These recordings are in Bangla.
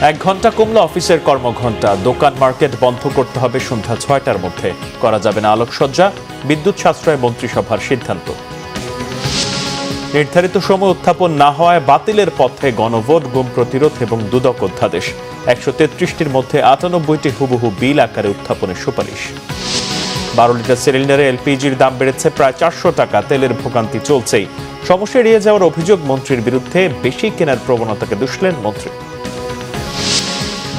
1 ঘন্টা কমলো অফিসের কর্মঘণ্টা। দোকান মার্কেট বন্ধ করতে হবে সন্ধ্যা 6টার মধ্যে। করা যাবে না আলোকসজ্জা। বিদ্যুৎ সাশ্রয় মন্ত্রিসভার সিদ্ধান্ত। নির্ধারিত সময় উত্থাপন না হওয়ায় বাতিলের পথে গণভোট, গুম প্রতিরোধ এবং দুদক অধ্যাদেশ। 133টির মধ্যে 98টি হুবহু বিল আকারে উত্থাপনের সুপারিশ। 12 লিটার সিলিন্ডারে এলপিজির দাম বেড়েছে প্রায় 400 টাকা। তেলের ভোগান্তি চলছেই। সমস্যা এড়িয়ে যাওয়ার অভিযোগ মন্ত্রীর বিরুদ্ধে। বেশি কেনার প্রবণতাকে দুষলেন মন্ত্রী।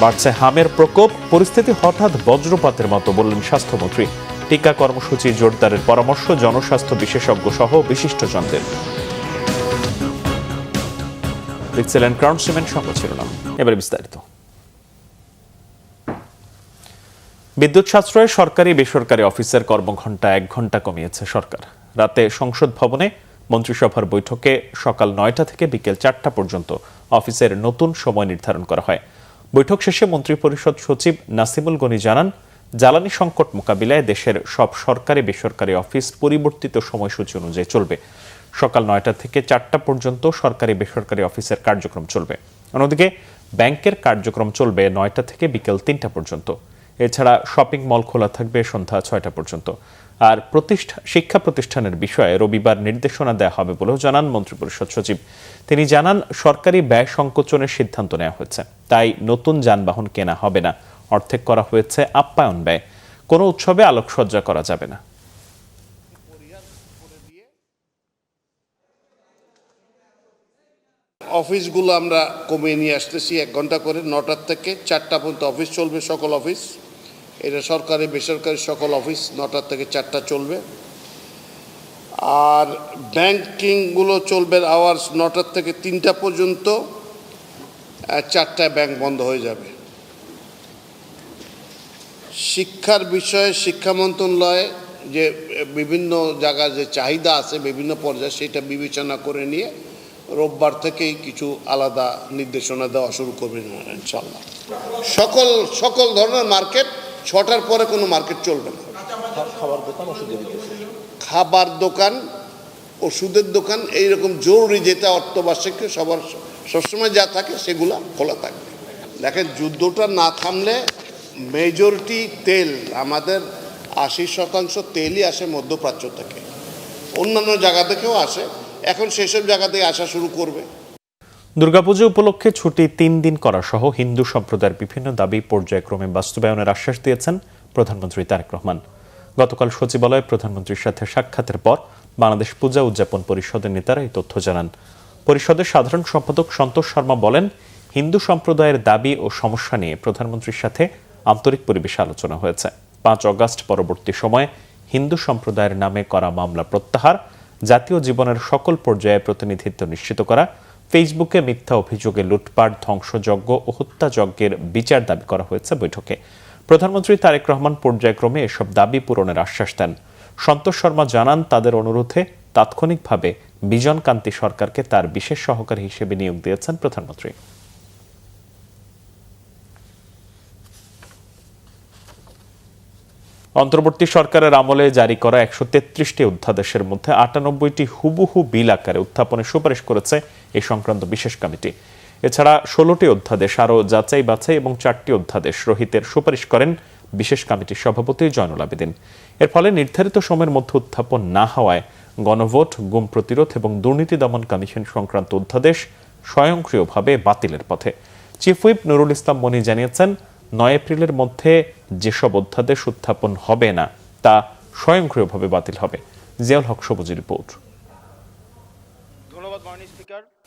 বাড়ছে হামের প্রকোপ। পরিস্থিতি হঠাৎ বজ্রপাতের মতো বললেন স্বাস্থ্যমন্ত্রী। টিকা কর্মসূচি জোরদারের পরামর্শ জনস্বাস্থ্য বিশেষজ্ঞ সহ বিশিষ্টজনদের। দেখছিলেন ক্রাউন সিমেন্ট সংবাদ শিরোনাম। এবারে বিস্তারিত। বিদ্যুৎ সাশ্রয়ে সরকারি বেসরকারি অফিসের কর্মঘণ্টা 1 ঘন্টা কমিয়েছে সরকার। রাতে সংসদ ভবনে মন্ত্রিসভার বৈঠকে সকাল 9টা থেকে বিকেল 4টা পর্যন্ত অফিসের নতুন সময় নির্ধারণ করা হয়। বৈঠক শেষে মন্ত্রিপরিষদ সচিব নাসিমুল গনি জানান, জ্বালানি সংকট মোকাবিলায় দেশের সব সরকারি বেসরকারি অফিস পরিবর্তিত সময়সূচি অনুযায়ী চলবে। সকাল 9টা থেকে 4টা পর্যন্ত সরকারি বেসরকারি অফিসের কার্যক্রম চলবে। অন্যদিকে ব্যাংকের কার্যক্রম চলবে 9টা থেকে বিকেল 3টা পর্যন্ত। এছাড়া শপিং মল খোলা থাকবে সন্ধ্যা 6টা পর্যন্ত। আর শিক্ষা প্রতিষ্ঠানের বিষয়ে রবিবার নির্দেশনা দেওয়া হবে বলেও জানান মন্ত্রিপরিষদ সচিব। তিনি জানান, সরকারি ব্যয় সংকোচনের সিদ্ধান্ত নেওয়া হয়েছে, তাই নতুন যানবাহন কেনা হবে না। অর্ধেক করা হয়েছে আপ্যায়ন ব্যয়। কোনো উৎসবে আলোকসজ্জা করা যাবে না। অফিসগুলো আমরা কমিয়ে নিয়ে আসতেছি 1 ঘন্টা করে। 9টার থেকে 4টা পর্যন্ত অফিস চলবে, সকল অফিস। এটা সরকারি বেসরকারি সকল অফিস 9টার থেকে 4টা চলবে। আর ব্যাংকিংগুলো চলবে আওয়ার্স 9টার থেকে 3টা পর্যন্ত। 4টায় ব্যাংক বন্ধ হয়ে যাবে। শিক্ষার বিষয়ে শিক্ষা মন্ত্রণালয়ে যে বিভিন্ন জায়গায় যে চাহিদা আছে বিভিন্ন পর্যায়ে, সেটা বিবেচনা করে নিয়ে রোববার থেকেই কিছু আলাদা নির্দেশনা দেওয়া শুরু করবেন ইনশাল্লাহ। সকল ধরনের মার্কেট 6টার পরে কোনো মার্কেট চলবে না। খাবার দোকান, ওষুধের দোকান, এইরকম জরুরি যেটা অর্থবার্ষিক সবার সবসময় যা থাকে সেগুলা খোলা থাকবে। দেখেন, যুদ্ধটা না থামলে মেজরিটি তেল, আমাদের 80% তেলই আসে মধ্যপ্রাচ্য থেকে, অন্যান্য জায়গা থেকেও আসে। এখন সেসব জায়গা থেকে আসা শুরু করবে। দুর্গাপুজো উপলক্ষে ছুটি 3 দিন করা সহ হিন্দু সম্প্রদায়ের বিভিন্ন দাবি পর্যায়ক্রমে বাস্তবায়নের আশ্বাস দিয়েছেন প্রধানমন্ত্রী তারেক রহমান। গতকাল সচিবালয়ে প্রধানমন্ত্রীর সাথে সাক্ষাতের পর বাংলাদেশ পূজা উদযাপন পরিষদের নেতারা এই তথ্য জানান। পরিষদের সাধারণ সম্পাদক সন্তোষ শর্মা বলেন, হিন্দু সম্প্রদায়ের দাবি ও সমস্যা নিয়ে প্রধানমন্ত্রীর সাথে আন্তরিক পরিবেশে আলোচনা হয়েছে। 5 অগাস্ট পরবর্তী সময়ে হিন্দু সম্প্রদায়ের নামে করা মামলা প্রত্যাহার, জাতীয় জীবনের সকল পর্যায়ে প্রতিনিধিত্ব নিশ্চিত করা, ফেসবুকে মিথ্যা অভিযোগে লুটপাট, ধ্বংসযজ্ঞ ও হত্যাযজ্ঞের বিচার দাবি করা হয়েছে বৈঠকে। প্রধানমন্ত্রী তারেক রহমান পর্যায়ক্রমে এসব দাবি পূরণের আশ্বাস দেন। সন্তোষ শর্মা জানান, তাদের অনুরোধে তাৎক্ষণিকভাবে বিজন কান্তি সরকারকে তার বিশেষ সহকারী হিসেবে নিয়োগ দিয়েছেন প্রধানমন্ত্রী। অন্তর্বর্তী সরকারের আমলে জারি করা 133টি অধ্যাদেশের মধ্যে 98টি হুবহু বিল আকারে উত্থাপনের সুপারিশ করেছে এই সংক্রান্ত বিশেষ কমিটি। এছাড়া 16টি অধ্যাদেশ আরও যাচাই বাছাই এবং 4টি অধ্যাদেশ রহিতের সুপারিশ করেন বিশেষ কমিটির সভাপতি জয়নুল আবেদিন। এর ফলে নির্ধারিত সময়ের মধ্যে উত্থাপন না হওয়ায় গণভোট, গুম প্রতিরোধ এবং দুর্নীতি দমন কমিশন সংক্রান্ত অধ্যাদেশ স্বয়ংক্রিয়ভাবে বাতিলের পথে। চিফ হুইপ নুরুল ইসলাম মনি জানিয়েছেন, 9 এপ্রিলের মধ্যে যেসব অধ্যাদেশ উত্থাপন হবে না তা স্বয়ংক্রিয়ভাবে বাতিল হবে। জিয়াউল হক সবুজের রিপোর্ট।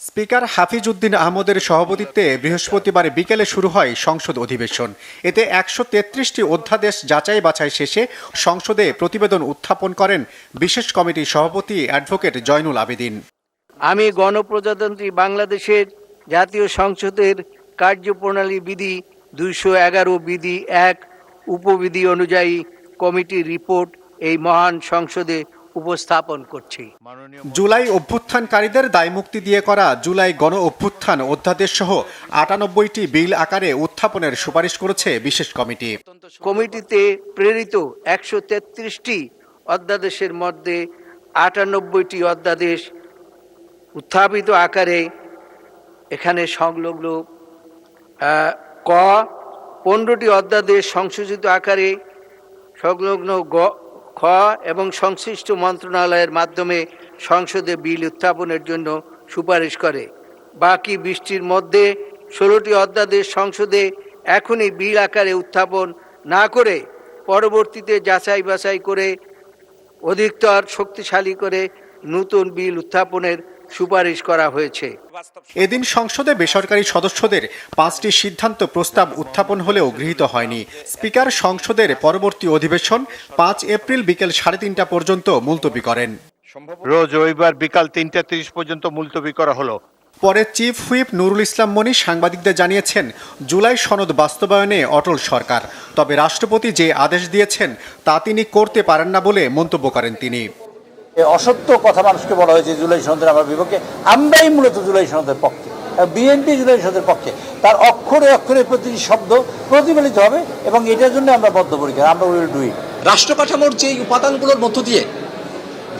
স্পিকার হাফিজ উদ্দিন আহমদের সভাপতিত্বে বৃহস্পতিবার বিকেলে শুরু হয় সংসদ অধিবেশন। এতে 133টি অধ্যাদেশ যাচাই বাছাই শেষে সংসদে প্রতিবেদন উত্থাপন করেন বিশেষ কমিটির সভাপতি অ্যাডভোকেট জয়নুল আবেদিন। আমি গণপ্রজাতন্ত্রী বাংলাদেশের জাতীয় সংসদের কার্যপ্রণালী বিধি 211 বিধি 1 উপবিধি অনুযায়ী কমিটির রিপোর্ট এই মহান সংসদে উপস্থাপন করছি। জুলাই অভ্যুত্থানকারীদের দায়মুক্তি দিয়ে করা জুলাই গণ অভ্যুত্থান অধ্যাদেশ সহ 98টি বিল আকারে উত্থাপনের সুপারিশ করেছে বিশেষ কমিটি। কমিটিতে প্রেরিত 133টি অধ্যাদেশের মধ্যে 98টি অধ্যাদেশ উত্থাপিত আকারে এখানে সংলগ্ন ক 15টি অধ্যাদেশ সংশোধিত আকারে সংলগ্ন খ এবং সংশ্লিষ্ট মন্ত্রণালয়ের মাধ্যমে সংসদে বিল উত্থাপনের জন্য সুপারিশ করে। বাকি 20টির মধ্যে 16টি অধ্যাদেশ সংসদে এখনই বিল আকারে উত্থাপন না করে পরবর্তীতে যাচাই বাছাই করে অধিকতর শক্তিশালী করে নতুন বিল উত্থাপনের সুপারিশ করা হয়েছে। এদিন সংসদে বেসরকারি সদস্যদের 5টি সিদ্ধান্ত প্রস্তাব উত্থাপন হলেও গৃহীত হয়নি। স্পিকার সংসদের পরবর্তী অধিবেশন 5 এপ্রিল বিকেল 3:30 পর্যন্ত মুলতবি করেন। রোজ রবিবার বিকাল 3:30 পর্যন্ত মুলতবি করা হলো। পরে চিফ হুইপ নুরুল ইসলাম মনি সাংবাদিকদের জানিয়েছেন, জুলাই সনদ বাস্তবায়নে অটল সরকার, তবে রাষ্ট্রপতি যে আদেশ দিয়েছেন তা তিনি করতে পারেন না বলে মন্তব্য করেন তিনি। অসত্য কথা মানুষকে বলা হয়েছে জুলাই সনদের আমার বিপক্ষে। আমরাই মূলত জুলাই সনদের পক্ষে, বিএনপি জুলাই সনদের পক্ষে। তার অক্ষরে অক্ষরে প্রতিটি শব্দ প্রতিফলিত হবে এবং এটার জন্য আমরা বদ্ধপরিকর, আমরা উইল ডু ইট। রাষ্ট্র কাঠামোর যে উপাদানগুলোর মধ্য দিয়ে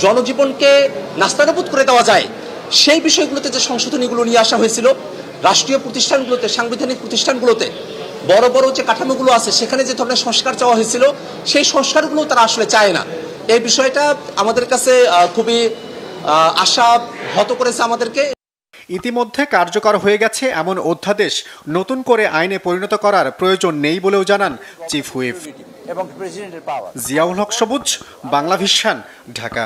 জনজীবনকে নাস্তানাবুদ করে দেওয়া যায়, সেই বিষয়গুলোতে যে সংশোধনীগুলো নিয়ে আসা হয়েছিল, রাষ্ট্রীয় প্রতিষ্ঠানগুলোতে, সাংবিধানিক প্রতিষ্ঠানগুলোতে বড় বড় যে কাঠামোগুলো আছে সেখানে যে ধরনের সংস্কার চাওয়া হয়েছিল, সেই সংস্কারগুলো তারা আসলে চায় না। এই বিষয়টা আমাদের কাছে খুবই আশা হত করেছে আমাদেরকে। ইতিমধ্যে কার্যকর হয়ে গেছে এমন অধ্যাদেশ নতুন করে আইনে পরিণত করার প্রয়োজন নেই বলেও জানান চিফ হুইপ। এবং প্রেসিডেন্টের পাওয়ার। জিয়াউল হক সবুজ, বাংলা ভিশন, ঢাকা।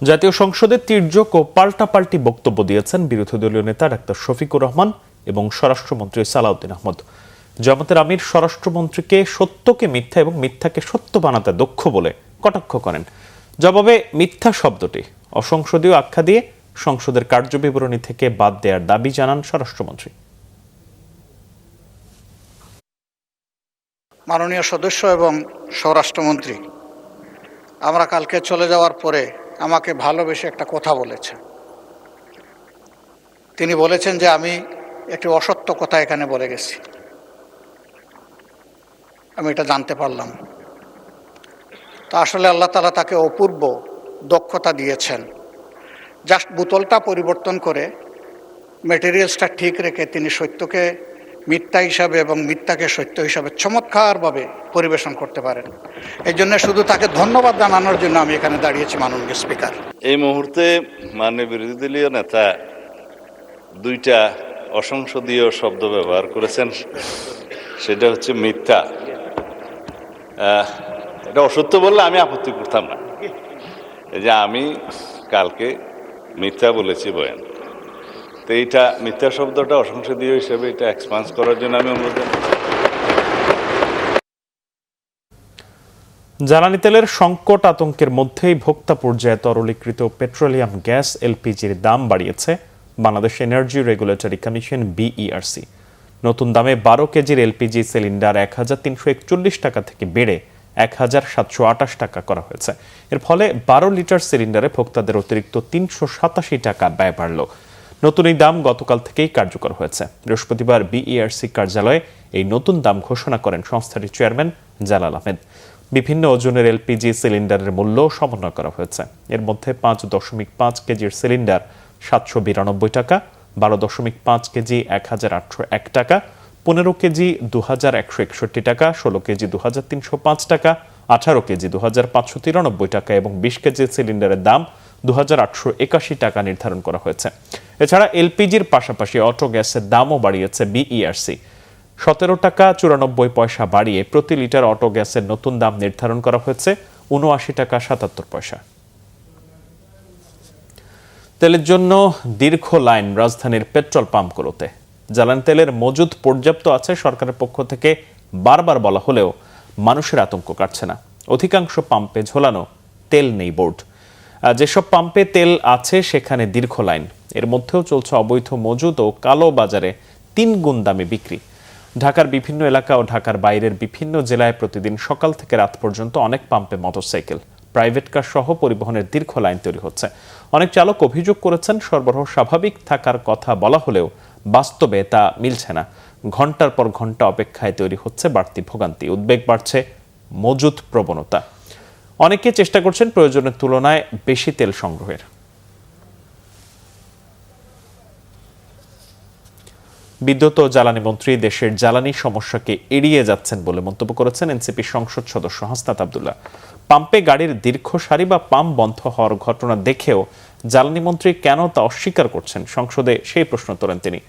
জাতীয় সংসদে তির্যক ও পাল্টাপাল্টি বক্তব্য দিয়েছেন বিরোধী দলীয় নেতা ডাক্তার শফিকুর রহমান এবং স্বরাষ্ট্রমন্ত্রী সালাউদ্দিন আহমদ। জামাতের আমির স্বরাষ্ট্রমন্ত্রীকে সত্যকে মিথ্যা এবং মিথ্যাকে সত্য বানাতে দক্ষ বলে কটাক্ষ করেন। জবাবে মিথ্যা শব্দটি অসংসদীয় আখ্যা দিয়ে সংসদের কার্যবিবরণী থেকে বাদ দেওয়ার দাবি জানান স্বরাষ্ট্রমন্ত্রী। মাননীয় সদস্য এবং স্বরাষ্ট্রমন্ত্রী আমরা কালকে চলে যাওয়ার পরে আমাকে ভালোবেসে একটা কথা বলেছে। তিনি বলেছেন যে আমি একটি অসত্য কথা এখানে বলে গেছি। আমি এটা জানতে পারলাম। তা আসলে আল্লাহ তাআলা তাকে অপূর্ব দক্ষতা দিয়েছেন। জাস্ট বোতলটা পরিবর্তন করে মেটেরিয়ালসটা ঠিক রেখে তিনি সত্যকে মিথ্যা হিসাবে এবং মিথ্যাকে সত্য হিসাবে চমৎকারভাবে পরিবেশন করতে পারেন। এই জন্য শুধু তাকে ধন্যবাদ জানানোর জন্য আমি এখানে দাঁড়িয়েছি মাননীয় স্পিকার। এই মুহূর্তে মাননীয় বিরোধী দলীয় নেতা 2টা অসংসদীয় শব্দ ব্যবহার করেছেন, সেটা হচ্ছে মিথ্যা। এটা অসত্য বললে আমি আপত্তি করতাম না, এই যে আমি কালকে মিথ্যা বলেছি বয়ান, তো এইটা মিথ্যা শব্দটা অসংসদীয় হিসেবে এটা এক্সপান্স করার জন্য আমি অনুরোধ জানাই। জ্বালানি তেলের সংকট আতঙ্কের মধ্যেই ভোক্তা পর্যায়ে তরলীকৃত পেট্রোলিয়াম গ্যাস এলপিজির দাম বাড়িয়েছে Bangladesh energy regulatory commission BERC. নতুন দামে 12 কেজির এলপিজি সিলিন্ডার 1341 টাকা থেকে বেড়ে 1728 টাকা করা হয়েছে। এর ফলে 12 লিটার সিলিন্ডারে ভোক্তাদের অতিরিক্ত 387 টাকা ব্যয় বাড়ল। নতুন এই দাম গতকাল থেকেই কার্যকর হয়েছে। বৃহস্পতিবার বিইআরসি কার্যালয়ে এই নতুন দাম ঘোষণা করেন সংস্থাটির চেয়ারম্যান জালাল আহমেদ। বিভিন্ন ওজনের এলপিজি সিলিন্ডারের মূল্য সমন্বয় করা হয়েছে। এর মধ্যে 5.5 কেজির সিলিন্ডার 792 টাকা, 12.5 কেজি 1801 টাকা, 15 কেজি 2161 টাকা, 16 কেজি 2305 টাকা, 18 কেজি 2593 টাকা এবং 20 কেজি সিলিন্ডারের দাম 2881 টাকা নির্ধারণ করা হয়েছে। এছাড়া এলপিজির পাশাপাশি অটো গ্যাসের দামও বাড়িয়েছে বিইআরসি। 17 টাকা 94 পয়সা বাড়িয়ে প্রতি লিটার অটো গ্যাসের নতুন দাম নির্ধারণ করা হয়েছে 79 টাকা 77 পয়সা। তেলের জন্য দীর্ঘ লাইন রাজধানীর পেট্রোল পাম্পগুলোতে। জ্বালানি তেলের মজুদ পর্যাপ্ত আছে সরকারের পক্ষ থেকে বারবার বলা হলেও মানুষের আতঙ্ক কাটছে না। অধিকাংশ পাম্পে ঝোলানো তেল নেই বোর্ড। যেসব পাম্পে তেল আছে সেখানে দীর্ঘ লাইন। এর মধ্যেও চলছে অবৈধ মজুদ ও কালো বাজারে 3 গুণ দামে বিক্রি। ঢাকার বিভিন্ন এলাকা ও ঢাকার বাইরের বিভিন্ন জেলায় প্রতিদিন সকাল থেকে রাত পর্যন্ত অনেক পাম্পে মোটরসাইকেল, প্রাইভেট কার সহ পরিবহনের দীর্ঘ লাইন তৈরি হচ্ছে। অনেক চালক অভিযোগ করেছেন সরবরাহ স্বাভাবিক থাকার কথা বলা হলেও বাস্তবে তা মিলছে না। ঘন্টার পর ঘন্টা অপেক্ষায় তৈরি হচ্ছে বাড়তি ভোগান্তি। উদ্বেগ বাড়ছে মজুদ প্রবণতা। অনেকে চেষ্টা করছেন প্রয়োজনের তুলনায় বেশি তেল সংগ্রহের। বিদ্যুৎ ও জ্বালানি মন্ত্রী দেশের জ্বালানি সমস্যাকে এড়িয়ে যাচ্ছেন বলে মন্তব্য করেছেন এনসিপি সংসদ সদস্য হাসনাত আব্দুল্লাহ। পাম্পে গাড়ির দীর্ঘ সারি বা পাম্প বন্ধ হওয়ার ঘটনা দেখেও জ্বালানি মন্ত্রী কেন তা অস্বীকার করছেন, সংসদে সেই প্রশ্ন তোলেন তিনি।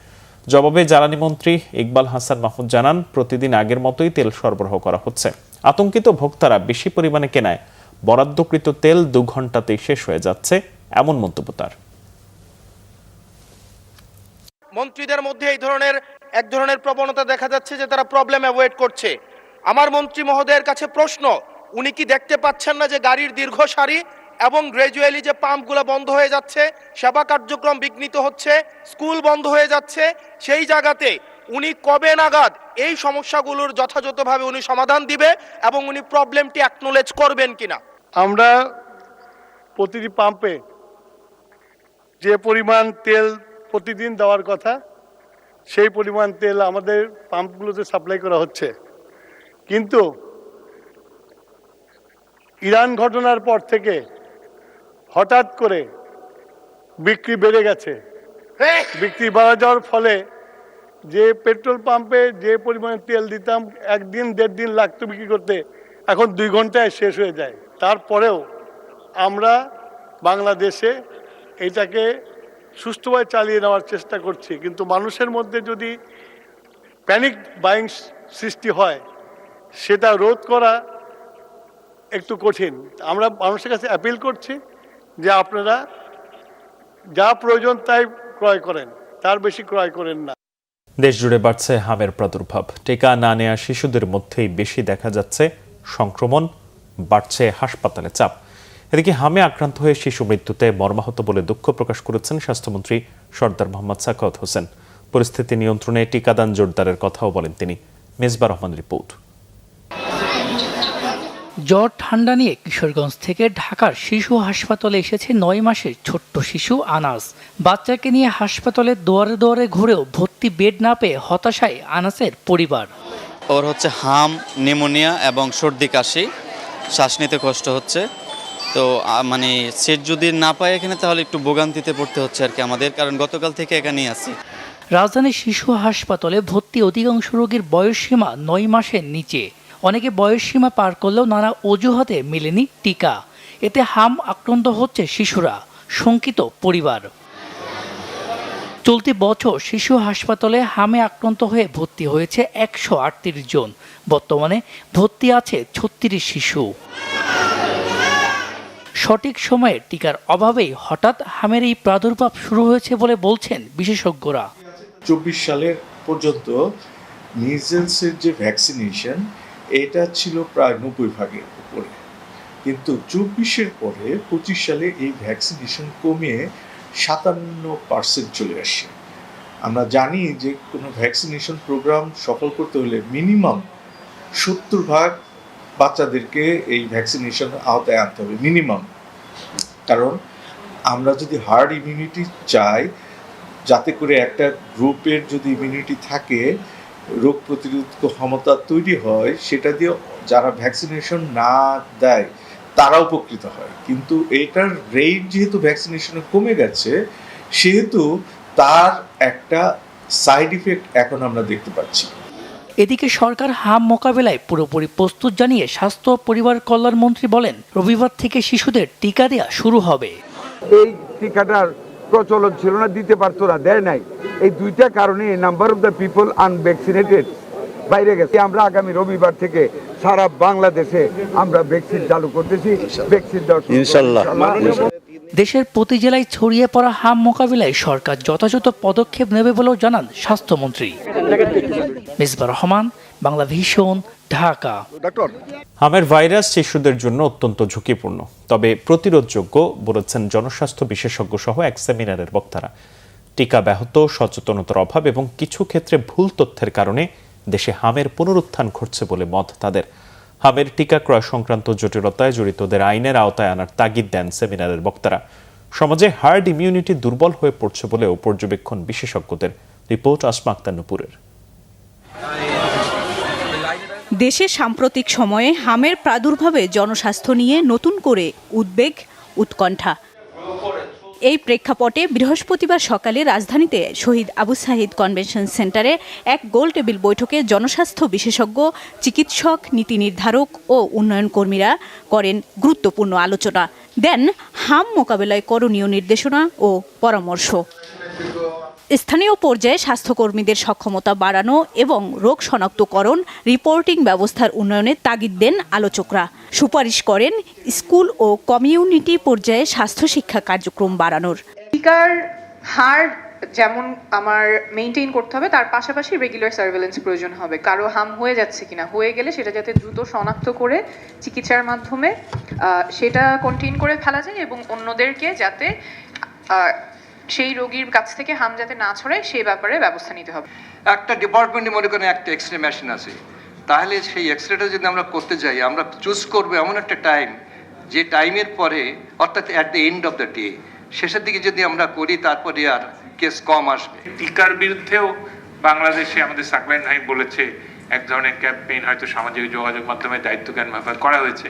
জবাবে জ্বালানি মন্ত্রী ইকবাল হাসান মাহমুদ জানান, প্রতিদিন আগের মতোই তেল সরবরাহ করা হচ্ছে। আতঙ্কিত ভোক্তারা বেশি পরিমাণে কেনায় বরাদ্দকৃত তেল 2 ঘন্টাতেই শেষ হয়ে যাচ্ছে, এমন মন্তব্য তার। মন্ত্রীদের মধ্যে এক ধরনের প্রবণতা দেখা যাচ্ছে যে তারা প্রবলেম অ্যাভয়েড করছে। আমার মন্ত্রী মহোদয়ের কাছে প্রশ্ন, উনি কি দেখতে পাচ্ছেন না যে গাড়ির দীর্ঘ সারি এবং গ্র্যাজুয়ালি যে পাম্পগুলো বন্ধ হয়ে যাচ্ছে, সেবা কার্যক্রম বিঘ্নিত হচ্ছে, স্কুল বন্ধ হয়ে যাচ্ছে? সেই জায়গাতে উনি কবে নাগাদ এই সমস্যাগুলোর যথাযথভাবে উনি সমাধান দিবে এবং উনি প্রবলেমটি অ্যাকনোলেজ করবেন কিনা? আমরা প্রতিটি পাম্পে যে পরিমাণ তেল প্রতিদিন দেওয়ার কথা সেই পরিমাণ তেল আমাদের পাম্পগুলোতে সাপ্লাই করা হচ্ছে, কিন্তু ইরান ঘটনার পর থেকে হঠাৎ করে বিক্রি বেড়ে গেছে। বিক্রি বাড়া যাওয়ার ফলে যে পেট্রোল পাম্পে যে পরিমাণে তেল দিতাম 1 দিন 1.5 দিন লাগতো বিক্রি করতে, এখন 2 ঘন্টায় শেষ হয়ে যায়। তারপরেও আমরা বাংলাদেশে এটাকে সুষ্ঠুভাবে চালিয়ে নেওয়ার চেষ্টা করছি, কিন্তু মানুষের মধ্যে যদি প্যানিক বাইং সৃষ্টি হয় সেটা রোধ করা একটু কঠিন। আমরা মানুষের কাছে অ্যাপিল করছি যে আপনারা যা প্রয়োজন তাই ক্রয় করেন, তার বেশি ক্রয় করেন না। দেশ জুড়ে বাড়ছে হামের প্রাদুর্ভাব। টিকা না নেওয়া শিশুদের মধ্যেই বেশি দেখা যাচ্ছে সংক্রমণ, বাড়ছে হাসপাতালে চাপ। এদিকে হামে আক্রান্ত হয়ে শিশু মৃত্যুতে মর্মাহত বলে দুঃখ প্রকাশ করেছেন স্বাস্থ্যমন্ত্রী সরদার মোহাম্মদ সাখাওয়াত হোসেন। পরিস্থিতি নিয়ন্ত্রণে টিকাদান জোরদারের কথাও বলেন তিনি। মেজবা রহমান রিপোর্ট। জ্বর ঠান্ডা নিয়ে কিশোরগঞ্জ থেকে ঢাকার শিশু হাসপাতালে এসেছে 9 মাসের ছোট্ট শিশু আনাস। বাচ্চাকে নিয়ে হাসপাতালে দুয়ারে দুয়ারে ঘুরেও ভর্তি বেড না পেয়ে হতাশায় আনাসের পরিবার। ওর হচ্ছে হাম, নিউমোনিয়া এবং সর্দি কাশি, শ্বাস নিতে কষ্ট হচ্ছে। তো মানে সেট যদি না পায় এখানে তাহলে একটু ভোগান্তিতে পড়তে হচ্ছে আর কি আমাদের, কারণ গতকাল থেকে এখানেই আছি। রাজধানীর শিশু হাসপাতালে ভর্তি অধিকাংশ রোগীর বয়সসীমা 9 মাসের নিচে। অনেকে বয়সসীমা পার করলেও নানা অজুহাতে মেলেনি টিকা। এতে হাম আক্রান্ত হচ্ছে শিশুরা, শঙ্কিত পরিবার। চলতি বছর শিশু হাসপাতালে হামে আক্রান্ত হয়ে ভর্তি হয়েছে 138 জন। বর্তমানে ভর্তি আছে 36 শিশু। সঠিক সময়ে টিকার অভাবেই হঠাৎ হামের এই প্রাদুর্ভাব শুরু হয়েছে বলে বলছেন বিশেষজ্ঞরা। 24 সালের পর্যন্ত মিজেলসের যে ভ্যাকসিনেশন এটা ছিল প্রায় 90% উপরে, কিন্তু 24-এর পরে 25 সালে এই ভ্যাকসিনেশন কমিয়ে 57% চলে আসে। আমরা জানি যে কোনো ভ্যাকসিনেশন প্রোগ্রাম সফল করতে হলে মিনিমাম 70% বাচ্চাদেরকে এই ভ্যাকসিনেশন আওতায় আনতে হবে মিনিমাম। কারণ আমরা যদি হার্ড ইমিউনিটি চাই, যাতে করে একটা গ্রুপের যদি ইমিউনিটি থাকে, রোগ প্রতিরোধ ক্ষমতা তৈরি হয়, সেটা দিয়ে যারা ভ্যাকসিনেশন না দেয় তারা উপকৃত হয়। কিন্তু এটার রেট যেহেতু ভ্যাকসিনেশনে কমে গেছে, সেহেতু তার একটা সাইড ইফেক্ট এখন আমরা দেখতে পাচ্ছি। এদিকে সরকার হাম মোকাবেলায় পুরোপুরি প্রস্তুত জানিয়ে স্বাস্থ্য ও পরিবার কল্যাণ মন্ত্রী বলেন, রবিবার থেকে শিশুদের টিকা দেওয়া শুরু হবে। এই টিকাটার প্রচলন ছিল না, দিতে পারতো না, দেয় নাই। এই দুইটা কারণে number of the people unvaccinated বাইরে গেছে। আমরা আগামী রবিবার থেকে সারা বাংলাদেশে আমরা ভ্যাকসিন চালু করতেছি। ভ্যাকসিন দেওয়া ইনশাআল্লাহ। দেশের প্রতি জেলায় ছড়িয়ে পড়া হাম মোকাবিলায় সরকার যথাযথ পদক্ষেপ নেবে বলেও জানান স্বাস্থ্যমন্ত্রী। মেজবা রহমান, বাংলা ভিশন, ঢাকা। হামের ভাইরাস শিশুদের জন্য অত্যন্ত ঝুঁকিপূর্ণ, তবে প্রতিরোধযোগ্য বলেছেন জনস্বাস্থ্য বিশেষজ্ঞ সহ এক সেমিনারের বক্তারা। টিকা ব্যাহত, সচেতনতার অভাব এবং কিছু ক্ষেত্রে ভুল তথ্যের কারণে দেশে হামের পুনরুত্থান ঘটছে বলে মত তাদের। হামের টিকা ক্রয় সংক্রান্ত জটিলতায় জড়িতদের আইনের আওতায় আনার তাগিদ দেন সেমিনারের বক্তারা। সমাজে হার্ড ইমিউনিটি দুর্বল হয়ে পড়ছে বলেও পর্যবেক্ষণ বিশেষজ্ঞদের। রিপোর্ট আসমা আক্তার নুপুরের। দেশে সাম্প্রতিক সময়ে হামের প্রাদুর্ভাবে জনস্বাস্থ্য নিয়ে নতুন করে উদ্বেগ, উৎকণ্ঠা। এই প্রেক্ষাপটে বৃহস্পতিবার সকালে রাজধানীতে শহীদ আবু সাঈদ কনভেনশন সেন্টারে এক গোল টেবিল বৈঠকে জনস্বাস্থ্য বিশেষজ্ঞ, চিকিৎসক, নীতি নির্ধারক ও উন্নয়ন কর্মীরা করেন গুরুত্বপূর্ণ আলোচনা, দেন হাম মোকাবেলায় করণীয় নির্দেশনা ও পরামর্শ। স্থানীয় পর্যায়ে স্বাস্থ্যকর্মীদের সক্ষমতা বাড়ানো এবং রোগ শনাক্তকরণ, রিপোর্টিং ব্যবস্থার উন্নয়নে তাগিদ দেন আলোচকরা। সুপারিশ করেন স্কুল ও কমিউনিটি পর্যায়ে স্বাস্থ্য শিক্ষা কার্যক্রম বাড়ানোর। টিকার হার যেমন আমার মেইনটেইন করতে হবে, তার পাশাপাশি রেগুলার সার্ভেলেন্স প্রয়োজন হবে। কারো হাম হয়ে যাচ্ছে কিনা, হয়ে গেলে সেটা যাতে দ্রুত শনাক্ত করে চিকিৎসার মাধ্যমে সেটা কন্টেইন করে ফেলা যায় এবং অন্যদেরকে যাতে সেই রোগীর কাছ থেকে হাম যাতে না ছড়ায় সেই ব্যাপারে ব্যবস্থা নিতে হবে। একটা ডিপার্টমেন্টে মনে করেন একটা এক্সরে মেশিন আছে, তাহলে সেই এক্সরেটা যদি আমরা করতে যাই, আমরা চুজ করবো এমন একটা টাইম, যে টাইমের পরে অর্থাৎ at the end of the day, শেষের দিকে যদি আমরা করি তারপরে আর কেস কম আসবে। টিকার বিরুদ্ধেও বাংলাদেশে আমাদের সাকলাইন ভাই বলেছে এক ধরনের ক্যাম্পেইন হয়তো সামাজিক যোগাযোগ মাধ্যমে দায়িত্ব জ্ঞান ব্যবহার করা হয়েছে।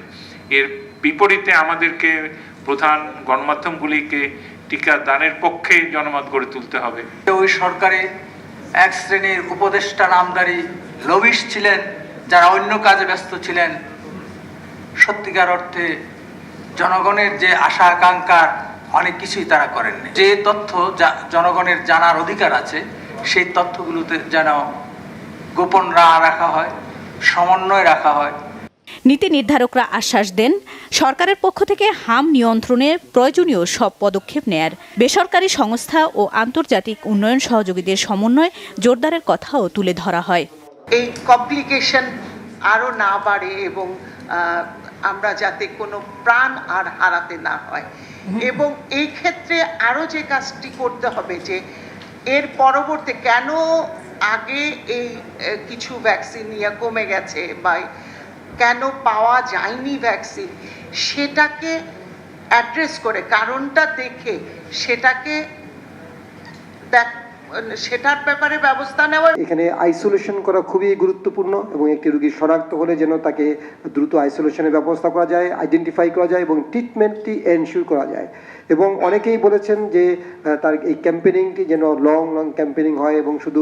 এর বিপরীতে আমাদেরকে প্রধান গণমাধ্যমগুলিকে টিকা দানের পক্ষে জনমত গড়ে তুলতে হবে। ওই সরকারে এক শ্রেণীর উপদেষ্টা নামধারী লবিস্ট ছিলেন, যারা অন্য কাজে ব্যস্ত ছিলেন। সত্যিকার অর্থে জনগণের যে আশা আকাঙ্ক্ষার অনেক কিছুই তারা করেননি। যে তথ্য জনগণের জানার অধিকার আছে, সেই তথ্যগুলোতে যেন গোপন রাখা হয়, সমন্বয় রাখা হয়। নীতি নির্ধারকরা আশ্বাস দেন সরকারের পক্ষ থেকে হাম নিয়ন্ত্রণে প্রয়োজনীয় সব পদক্ষেপ নেয়ার। বেসরকারি সংস্থা ও আন্তর্জাতিক উন্নয়ন সহযোগীদের সমন্বয় জোরদারের কথাও তুলে ধরা হয়। এই কমপ্লিকেশন আরো না বাড়ে এবং আমরা যাতে কোনো প্রাণ আর হারাতে না হয়, এবং এই ক্ষেত্রে আরো যে কাজটি করতে হবে যে এর পরবর্তী কেন আগে এই কিছু ভ্যাকসিন নিয়ে কমে গেছে বা কেন পাওয়া যায়নি ভ্যাকসিন, সেটাকে অ্যাড্রেস করে কারণটা দেখে সেটার ব্যাপারে ব্যবস্থা নেওয়া। এখানে আইসোলেশন করা খুবই গুরুত্বপূর্ণ এবং একটি রোগী শনাক্ত হলে যেন তাকে দ্রুত আইসোলেশনের ব্যবস্থা করা যায়, আইডেন্টিফাই করা যায় এবং ট্রিটমেন্টটি এনশিওর করা যায়। এবং অনেকেই বলেছেন যে তার এই ক্যাম্পেনিংটি যেন লং ক্যাম্পেনিং হয় এবং শুধু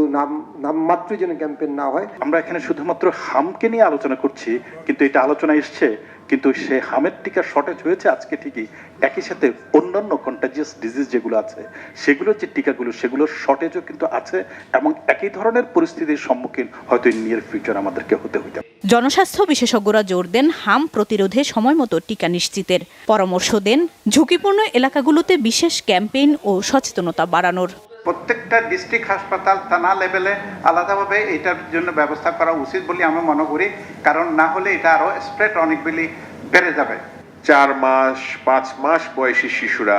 নামমাত্র যেন ক্যাম্পেন না হয়। আমরা এখানে শুধুমাত্র হামকে নিয়ে আলোচনা করছি, কিন্তু এটা আলোচনা এসছে, কিন্তু সে হামের টিকা শর্টেজ হয়েছে আজকে ঠিকই, একই সাথে অন্যান্য কন্টাজিয়াস ডিজিজ যেগুলো আছে সেগুলোর যে টিকাগুলো সেগুলোর শর্টেজও কিন্তু আছে এবং একই ধরনের পরিস্থিতির সম্মুখীন হয়তো নিয়ার ফিউচার আমাদেরকে হতে হইতে। জনস্বাস্থ্য বিশেষজ্ঞরা জোর দেন হাম প্রতিরোধে সময়মতো টিকা নিশ্চিতের। পরামর্শ দেন ঝুঁকিপূর্ণ এলাকাগুলোতে বিশেষ ক্যাম্পেইন ও সচেতনতা বাড়ানোর। প্রত্যেকটা ডিস্ট্রিক্ট হাসপাতাল, থানা লেভেলে আলাদাভাবে এটার জন্য ব্যবস্থা করা উচিত বলে আমি মনে করি, কারণ না হলে এটা আরো স্প্রেড অনেক বেশি বেড়ে যাবে। 4 মাস 5 মাস বয়সী শিশুরা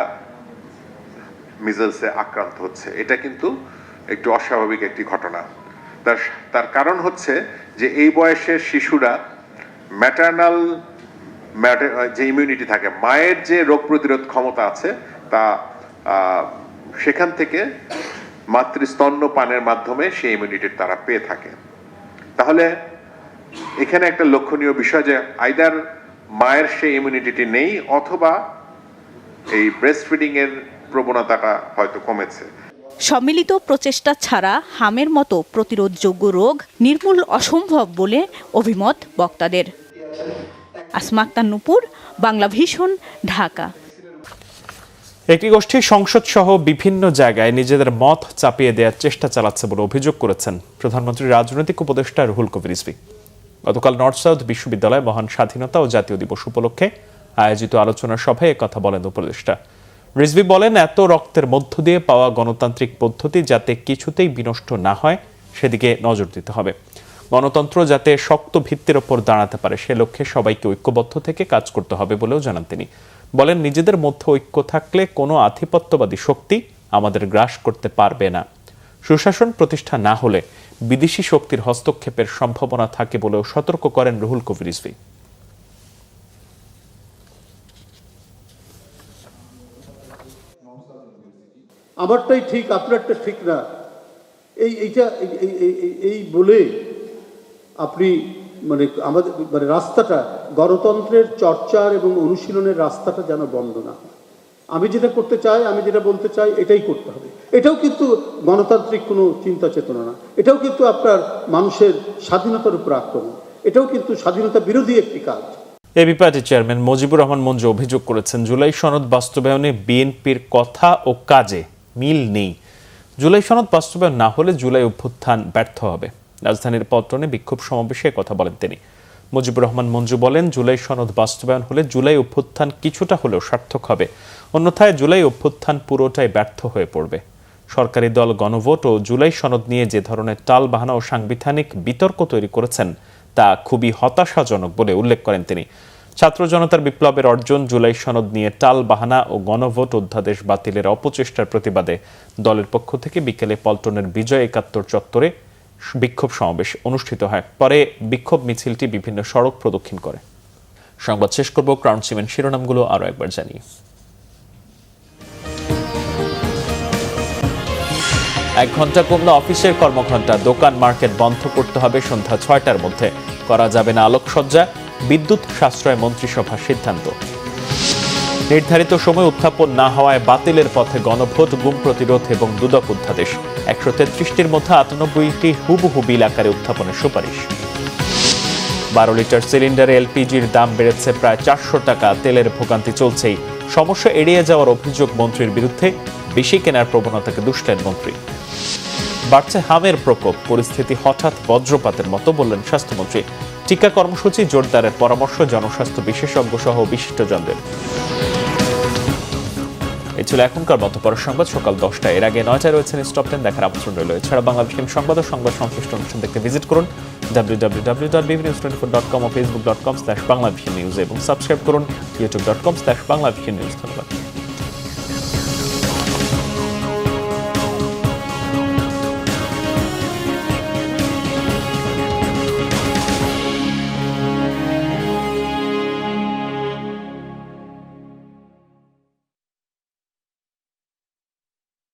মিজলসে আক্রান্ত হচ্ছে, এটা কিন্তু একটু অস্বাভাবিক একটি ঘটনা। তার কারণ হচ্ছে যে এই বয়সের শিশুরা ম্যাটারনাল যে ইমিউনিটি থাকে, মায়ের যে রোগ প্রতিরোধ ক্ষমতা আছে, তা সেখান থেকে মাতৃস্তন্য পানের মাধ্যমে সেই ইমিউনিটি তারা পেয়ে থাকে। তাহলে এখানে একটা লক্ষণীয় বিষয় যে আইদার মায়ের সেই ইমিউনিটি নেই অথবা এই ব্রেস্ট ফিডিং এর প্রবণতাটা হয়তো কমেছে। সম্মিলিত প্রচেষ্টা ছাড়া হামের মতো প্রতিরোধযোগ্য রোগ নির্মূল অসম্ভব বলে অভিমত বক্তাদের। আসমা আক্তার নূপুর, বাংলা ভিশন, ঢাকা। একটি গোষ্ঠী সংসদ সহ বিভিন্ন জায়গায় নিজেদের মত চাপিয়ে দেওয়ার চেষ্টা চালাচ্ছে বলে অভিযোগ করেছেন প্রধানমন্ত্রীর রাজনৈতিক উপদেষ্টা রুহুল কবির রিজভী। গতকাল নর্থ সাউথ বিশ্ববিদ্যালয়ে মহান স্বাধীনতা ও জাতীয় দিবস উপলক্ষে আয়োজিত আলোচনা সভায় কথা বলেন উপদেষ্টা। রিজভী বলেন, এত রক্তের মধ্য দিয়ে পাওয়া গণতান্ত্রিক পদ্ধতি যাতে কিছুতেই বিনষ্ট না হয় সেদিকে নজর দিতে হবে। গণতন্ত্র যাতে শক্ত ভিত্তির ওপর দাঁড়াতে পারে সে লক্ষ্যে সবাইকে ঐক্যবদ্ধ থেকে কাজ করতে হবে বলেও জানান তিনি। বলেন, নিজেদের মধ্যে ঐক্য থাকলে কোনো আধিপত্যবাদী শক্তি আমাদের গ্রাস করতে পারবে না। সুশাসন প্রতিষ্ঠা না হলে বিদেশি শক্তির হস্তক্ষেপের সম্ভাবনা থাকে বলেও সতর্ক করেন রুহুল কবির রিজভী। আমারটাই ঠিক, আপনারটা ঠিক না, এই বলে আপনি আমাদের রাস্তাটা, গণতন্ত্রের চর্চার এবং অনুশীলনের রাস্তাটা যেন বন্ধ না হয়। আমি যেটা করতে চাই, আমি যেটা বলতে চাই, এটাই করতে হবে। এটাও কিন্তু গণতান্ত্রিক কোনো চিন্তা চেতনা না, এটাও কিন্তু আপনার মানুষের স্বাধীনতার উপর আক্রমণ, এটাও কিন্তু স্বাধীনতা বিরোধী একটি কাজ। এবি পার্টির চেয়ারম্যান মুজিবুর রহমান মঞ্জু অভিযোগ করেছেন, জুলাই সনদ বাস্তবায়নে বিএনপির কথা ও কাজে মিল নেই। জুলাই সনদ বাস্তবায়ন না হলে জুলাই অভ্যুত্থান ব্যর্থ হবে। রাজধানীর পল্টনে বিক্ষোভ সমাবেশে কথা বলেন তিনি। মুজিবুর রহমান মঞ্জু বলেন, জুলাই সনদ বাস্তবায়ন হলে জুলাই অভ্যুত্থান কিছুটা হলেও সার্থক হবে, অন্যথায় জুলাই অভ্যুত্থান পুরোটাই ব্যর্থ হয়ে পড়বে। সরকারি দল গণভোট ও জুলাই সনদ নিয়ে যে ধরনের টালবাহানা ও সাংবিধানিক বিতর্ক তৈরি করেছেন তা খুবই হতাশাজনক বলে উল্লেখ করেন তিনি। ছাত্র জনতার বিপ্লবের অর্জন জুলাই সনদ নিয়ে টালবাহানা ও গণভোট অধ্যাদেশ বাতিলের অপচেষ্টার প্রতিবাদে দলের পক্ষ থেকে বিকেলে পল্টনের বিজয় ৭১ চত্বরে বিক্ষোভ সমাবেশ অনুষ্ঠিত হয়। পরে বিক্ষোভ মিছিলটি বিভিন্ন সড়ক প্রদক্ষিণ করে। সংবাদ শেষ করব ক্রাউন সিমেন্ট শিরোনামগুলো আরো একবার জানিয়ে। ১ ঘন্টা কমলো অফিসের কর্মঘণ্টা, দোকান মার্কেট বন্ধ করতে হবে সন্ধ্যা ৬টার মধ্যে, করা যাবে না আলোকসজ্জা, বিদ্যুৎ সাশ্রয় মন্ত্রিসভার সিদ্ধান্ত। নির্ধারিত সময় উত্থাপন না হওয়ায় বাতিলের পথে গণভোট, গুম প্রতিরোধ এবং দুদক অধ্যাদেশ। ১৩৩টির মধ্যে ৯৮টি হুবহু বিল আকারে উত্থাপনের সুপারিশ। ১২ লিটার সিলিন্ডারে এলপিজির দাম বেড়েছে প্রায় ৪০০ টাকা, তেলের ভোগান্তি চলছেই। সমস্যা এড়িয়ে যাওয়ার অভিযোগ মন্ত্রীর বিরুদ্ধে, বেশি কেনার প্রবণতাকে দুষলেন মন্ত্রী। বাড়ছে হামের প্রকোপ, পরিস্থিতি হঠাৎ বজ্রপাতের মতো বললেন স্বাস্থ্যমন্ত্রী। টিকা কর্মসূচি জোরদারের পরামর্শ জনস্বাস্থ্য বিশেষজ্ঞ সহ বিশিষ্টজনদের। এই ছিল এখনকার মতো। পরের সংবাদ সকাল ১০টায়। এর আগে ৯টায় রয়েছে স্টপ 10 দেখার আমন্ত্রণ রইল। এছাড়া বাংলাদেশের সংবাদ ও সংবাদ সংশ্লিষ্ট অনুষ্ঠান দেখতে ভিজিট করুন www.bbnews24.com ও facebook.com/banglavishnnews এবং সাবস্ক্রাইব করুন youtube.com/banglavishnnews। ধন্যবাদ।